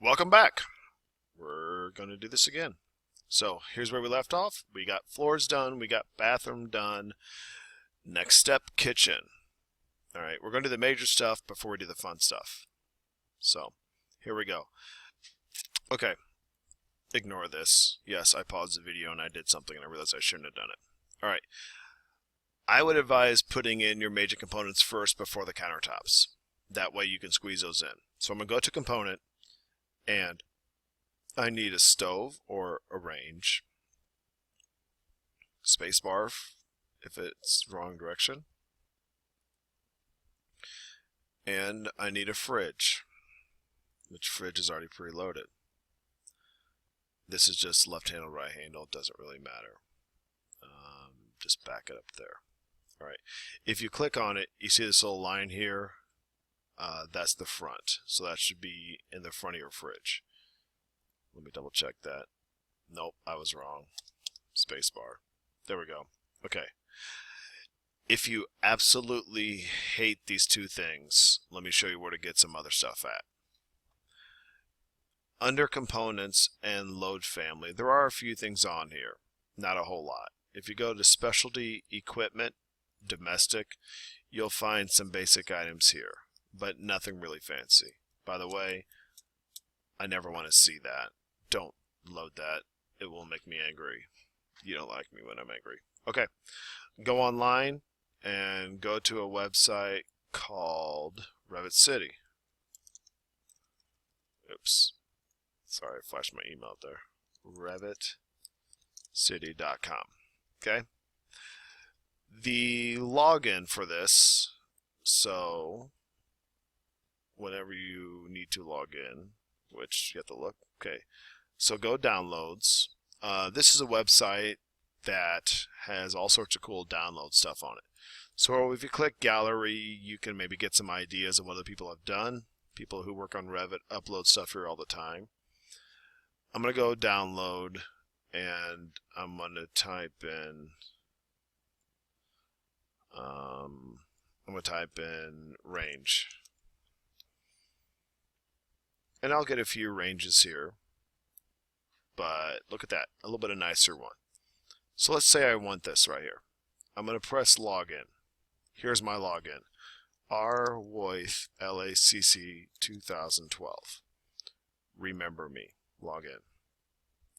Welcome back. We're going to do this again. So here's where we left off. We got floors done. We got bathroom done. Next step, kitchen. All right, we're going to do the major stuff before we do the fun stuff. So here we go. Okay, ignore this. Yes, I paused the video and I did something and I realized I shouldn't have done it. All right, I would advise putting in your major components first before the countertops. That way you can squeeze those in. So I'm going to go to component and I need a stove or a range. Spacebar if it's wrong direction. And I need a fridge, which fridge is already preloaded. This is just left handle, right handle, doesn't really matter. Just back it up there. Alright, if you click on it, you see this little line here, that's the front. So that should be in the front of your fridge. Let me double check that. Nope, I was wrong. Spacebar. There we go. Okay. If you absolutely hate these two things, let me show you where to get some other stuff at. Under components and load family, there are a few things on here. Not a whole lot. If you go to specialty equipment, domestic, you'll find some basic items here, but nothing really fancy. By the way, I never want to see that. Don't load that. It will make me angry. You don't like me when I'm angry. Okay, go online and go to a website called Revit City. Oops. Sorry, I flashed my email up there. RevitCity.com. Okay. The login for this, so whenever you need to log in, which you have to look, okay. So go downloads. This is a website that has all sorts of cool download stuff on it. So if you click gallery, you can maybe get some ideas of what other people have done. People who work on Revit upload stuff here all the time. I'm going to go download and I'm going to type in range. And I'll get a few ranges here. But look at that, a little bit of nicer one. So let's say I want this right here. I'm going to press login. Here's my login. rwoith LACC 2012. Remember me. Login.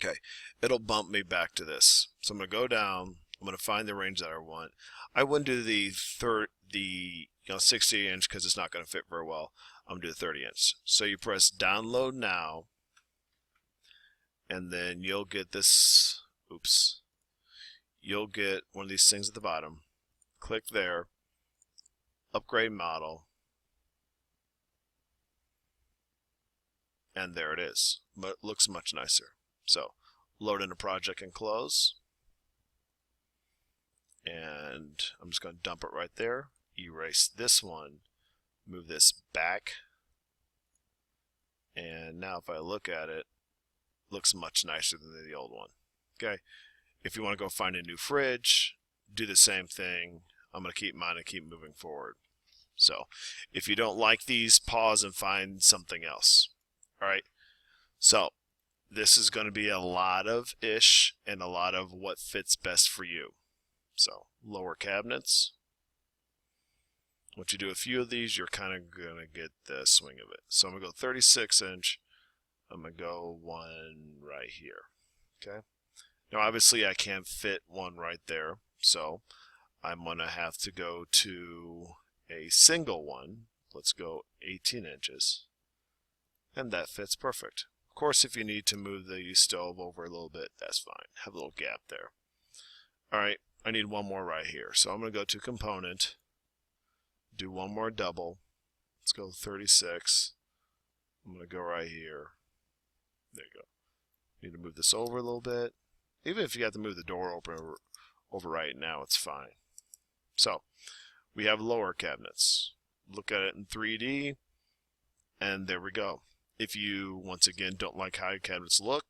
Okay, it'll bump me back to this. So I'm going to go down. I'm going to find the range that I want. I wouldn't do the 60 inch because it's not going to fit very well. I'm going to do the 30 inch. So you press download now, and then you'll get this. Oops. You'll get one of these things at the bottom. Click there. Upgrade model. And there it is. But it looks much nicer. So load in a project and close. And I'm just going to dump it right there. Erase this one. Move this back. And now if I look at it, it looks much nicer than the old one. Okay. If you want to go find a new fridge, do the same thing. I'm going to keep mine and keep moving forward. So if you don't like these, pause and find something else. All right. So this is going to be a lot of ish and a lot of what fits best for you. So lower cabinets. Once you do a few of these, you're kind of going to get the swing of it. So I'm going to go 36 inch. I'm going to go one right here. Okay. Now obviously I can't fit one right there. So I'm going to have to go to a single one. Let's go 18 inches. And that fits perfect. Of course, if you need to move the stove over a little bit, that's fine. Have a little gap there. Alright, I need one more right here. So I'm going to go to component, do one more double. Let's go 36. I'm going to go right here. There you go. Need to move this over a little bit. Even if you have to move the door over right now, it's fine. So, we have lower cabinets. Look at it in 3D, and there we go. If you, once again, don't like how your cabinets look,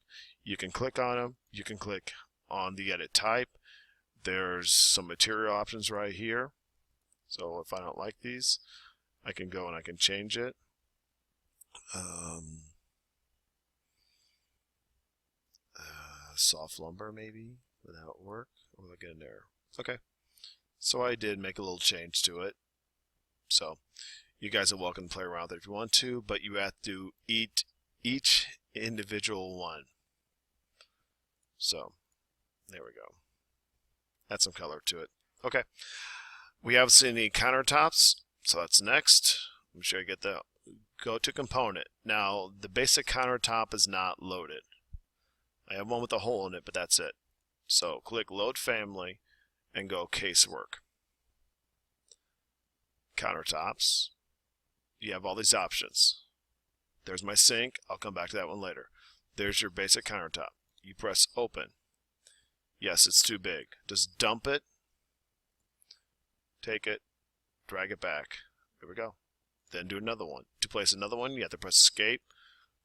you can click on them. You can click on the edit type. There's some material options right here. So if I don't like these, I can go and I can change it. Soft lumber maybe? Would that work? Or will I get in there? Okay. So I did make a little change to it. So you guys are welcome to play around with it if you want to, but you have to eat each individual one. So there we go. Add some color to it. Okay. We obviously need countertops, so that's next. I'm sure you get the go to component. Now the basic countertop is not loaded. I have one with a hole in it, but that's it. So click load family and go casework. Countertops. You have all these options. There's my sink. I'll come back to that one later. There's your basic countertop. You press open. Yes, it's too big. Just dump it. Take it. Drag it back. There we go. Then do another one. To place another one, you have to press escape.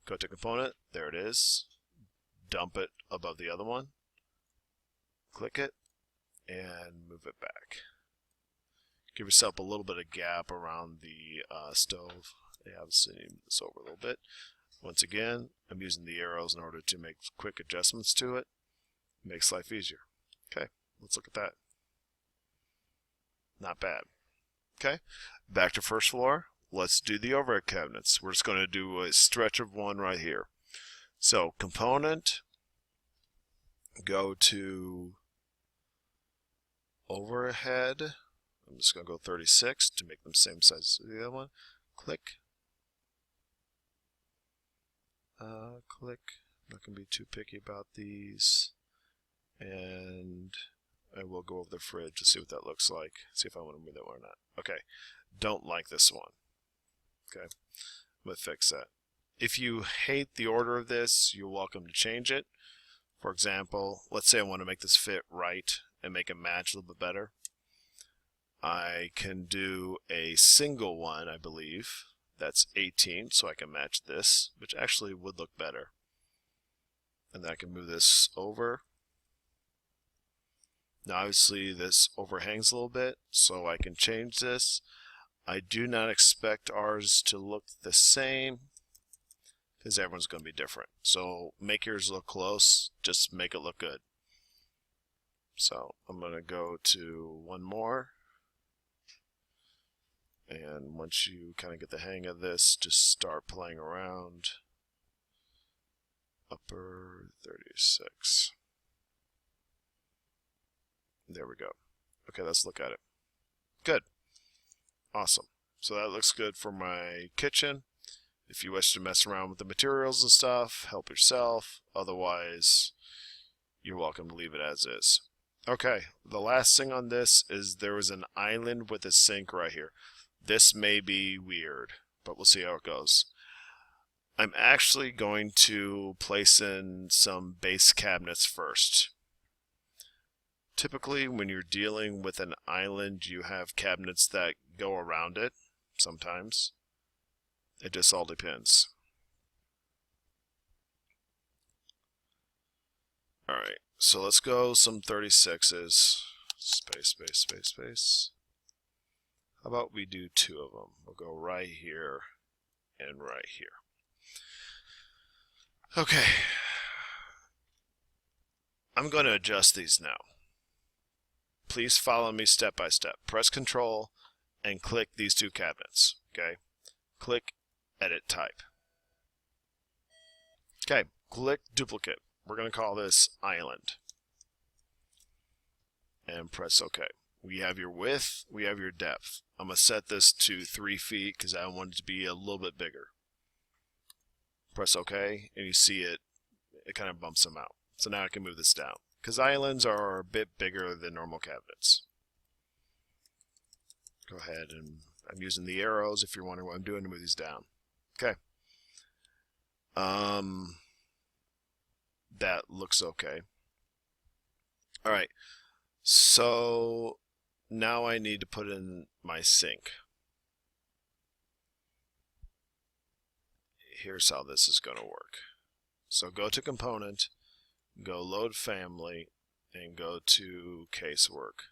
Go to component. There it is. Dump it above the other one. Click it. And move it back. Give yourself a little bit of gap around the stove. I obviously need this over a little bit. Once again, I'm using the arrows in order to make quick adjustments to it. Makes life easier. Okay, let's look at that. Not bad. Okay, back to first floor. Let's do the overhead cabinets. We're just going to do a stretch of one right here. So component, go to overhead. I'm just going to go 36 to make them same size as the other one. Click. Click. I'm not going to be too picky about these. And I will go over the fridge to see what that looks like. See if I want to move that one or not. Okay. Don't like this one. Okay. I'm going to fix that. If you hate the order of this, you're welcome to change it. For example, let's say I want to make this fit right and make it match a little bit better. I can do a single one, I believe. That's 18, so I can match this, which actually would look better. And then I can move this over. Now obviously this overhangs a little bit, so I can change this. I do not expect ours to look the same, because everyone's going to be different. So make yours look close, just make it look good. So I'm going to go to one more. And once you kind of get the hang of this, just start playing around. Upper 36. There we go. Okay, let's look at it. Good. Awesome. So that looks good for my kitchen. If you wish to mess around with the materials and stuff, help yourself. Otherwise, you're welcome to leave it as is. Okay, the last thing on this is there was an island with a sink right here. This may be weird, but we'll see how it goes. I'm actually going to place in some base cabinets first. Typically, when you're dealing with an island, you have cabinets that go around it sometimes. It just all depends. Alright, so let's go some 36s. Space, space, space, space. How about we do two of them? We'll go right here and right here. Okay. I'm going to adjust these now. Please follow me step by step. Press Control and click these two cabinets. Okay. Click Edit Type. Okay. Click Duplicate. We're going to call this Island. And press OK. We have your width, we have your depth. I'm going to set this to 3 feet because I want it to be a little bit bigger. Press OK, and you see it kind of bumps them out. So now I can move this down, because islands are a bit bigger than normal cabinets. Go ahead, and I'm using the arrows if you're wondering what I'm doing to move these down. Okay. That looks okay. Alright, so now I need to put in my sink. Here's how this is going to work. So go to Component, go Load Family, and go to Casework.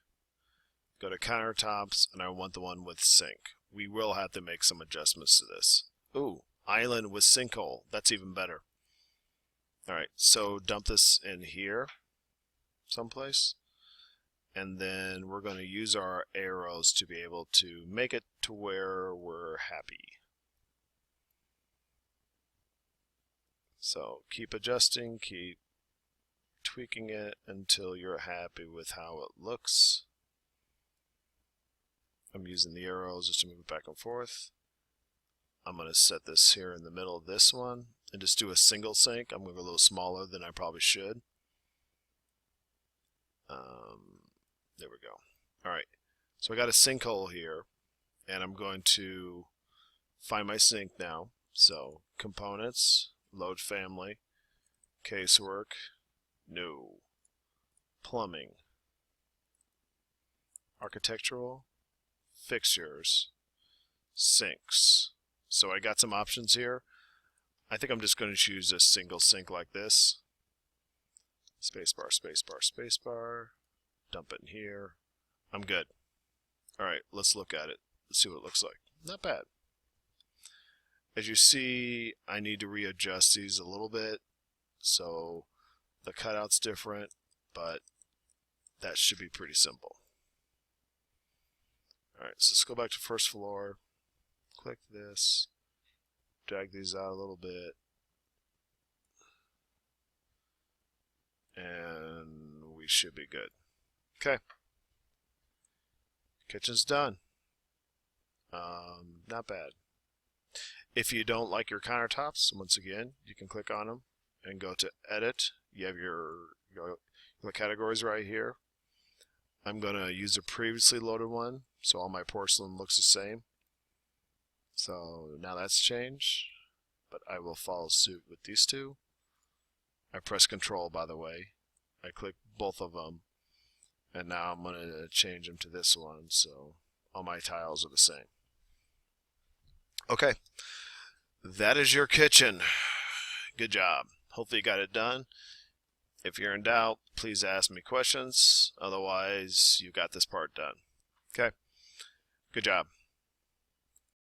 Go to Countertops, and I want the one with sink. We will have to make some adjustments to this. Ooh, Island with sinkhole. That's even better. Alright, so dump this in here someplace. And then we're going to use our arrows to be able to make it to where we're happy. So keep adjusting, keep tweaking it until you're happy with how it looks. I'm using the arrows just to move it back and forth. I'm going to set this here in the middle of this one and just do a single sync. I'm going to go a little smaller than I probably should. There we go. Alright, so I got a sinkhole here, and I'm going to find my sink now. So components, load family, casework, no, plumbing, architectural, fixtures, sinks. So I got some options here. I think I'm just going to choose a single sink like this. Spacebar, spacebar, spacebar. Dump it in here. I'm good. Alright, let's look at it. Let's see what it looks like. Not bad. As you see, I need to readjust these a little bit. So the cutout's different, but that should be pretty simple. Alright, so let's go back to first floor. Click this. Drag these out a little bit. And we should be good. Okay. Kitchen's done. Not bad. If you don't like your countertops, once again, you can click on them and go to Edit. You have your categories right here. I'm going to use a previously loaded one, so all my porcelain looks the same. So now that's changed, but I will follow suit with these two. I press Control, by the way. I click both of them. And now I'm going to change them to this one, so all my tiles are the same. Okay, that is your kitchen. Good job. Hopefully you got it done. If you're in doubt, please ask me questions. Otherwise, you got this part done. Okay, good job.